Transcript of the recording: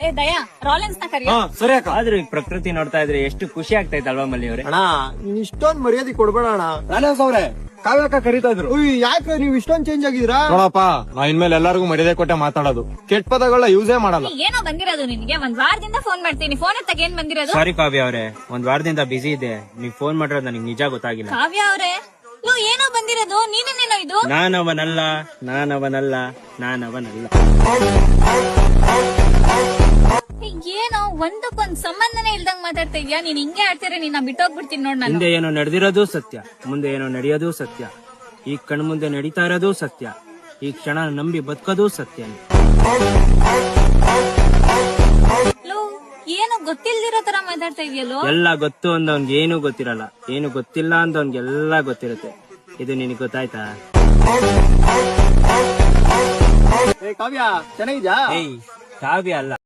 ಏ ದಯಾ ರಾಲೆನ್ಸ್ ನ ಕರಿಯ. ಸರಿ ಅಕ್ಕ. ಆದ್ರೂ ಈ ಪ್ರಕೃತಿ ನೋಡ್ತಾ ಇದ್ರೆ ಎಷ್ಟು ಖುಷಿ ಆಗ್ತಾ ಇತ್ತಲ್ವಾ ಮಲ್ಲಿ ಅವ್ರೆ? ಅಣ್ಣ ನೀನ್ ಇಷ್ಟೊಂದ್ ಮರ್ಯಾದೆ ಕೊಡ್ಬೇಡ ಅಣ್ಣ. ರಾಲೇಸ್ ಅವ್ರೆ, ಕಾವ್ಯಕ್ಕ ಕರೀತಾ ಇದ್ರು. ಯಾಕೆ ನೀವ್ ಇಷ್ಟೊಂದ್ ಚೇಂಜ್ ಆಗಿದ್ದೀರಾ? ನೋಡಪ್ಪ, ನಾ ಇನ್ಮೇಲೆ ಎಲ್ಲಾರ್ಗು ಮರ್ಯಾದೆ ಕೊಟ್ಟೆ ಮಾತಾಡೋದು. ಕೆಟ್ಟ ಪದಗಳನ್ನ ಯೂಸೇ ಮಾಡಲ್ಲ. ಏನೋ ಬಂದಿರೋದು ನಿನ್ಗೆ? ಒಂದ್ ವಾರದಿಂದ ಫೋನ್ ಮಾಡ್ತೀನಿ, ಫೋನ್ ಎತ್ತಾಗ ಏನ್ ಬಂದಿರೋದು? ಸಾರಿ ಕಾವ್ಯ ಅವ್ರೆ, ಒಂದ್ ವಾರದಿಂದ ಬಿಸಿ ಇದೆ. ನೀವ್ ಫೋನ್ ಮಾಡಿರೋದು ನನಗೆ ನಿಜ ಗೊತ್ತಾಗಿಲ್ಲ. ಕಾವ್ಯ ಅವ್ರೆ, ಏನೋ ಬಂದಿರೋದು? ನೀನೇನೇನೋ ಇದು? ನಾನವನಲ್ಲ, ನಾನವನಲ್ಲ, ನಾನವನಲ್ಲ. ಏನೋ ಒಂದಕ್ಕೊಂದ್ ಸಂಬಂಧನೇ ಇಲ್ದಂಗ್ ಮಾತಾಡ್ತಾ ಇದ್ಯಾ. ನೀನ್ ಹಿಂಗೆ ಆಡ್ತೀರ, ನಿನ್ನ ಬಿಟ್ಟೋಗ್ಬಿಡ್ತೀನಿ ನೋಡ್ ನಾನು. ಹಿಂದೆ ಏನೋ ನಡೆದಿರೋದು ಸತ್ಯ, ಮುಂದೆ ಏನೋ ನಡೆಯೋದು ಸತ್ಯ. ಈ ಕಣ್ಮುಂದೆ ನಡೀತಾ ಇರೋದು ಸತ್ಯ, ಈ ಕ್ಷಣ ನಂಬಿ ಬದುಕೋದು ಸತ್ಯ. ಏನೋ ಗೊತ್ತಿಲ್ದಿರೋ ತರ ಮಾತಾಡ್ತಾ ಇದೆಯಲ್ಲೋ. ಎಲ್ಲ ಗೊತ್ತು ಅಂದವನ್ಗೆ ಏನು ಗೊತ್ತಿರಲ್ಲ, ಏನು ಗೊತ್ತಿಲ್ಲ ಅಂದವನ್ಗೆ ಎಲ್ಲ ಗೊತ್ತಿರುತ್ತೆ. ಇದು ನಿನಗೆ ಗೊತ್ತಾಯ್ತಾ? ಕಾವ್ಯ ಚೆನ್ನಾಗಿದ್ಯಾ? ಕಾವ್ಯ ಅಲ್ಲ,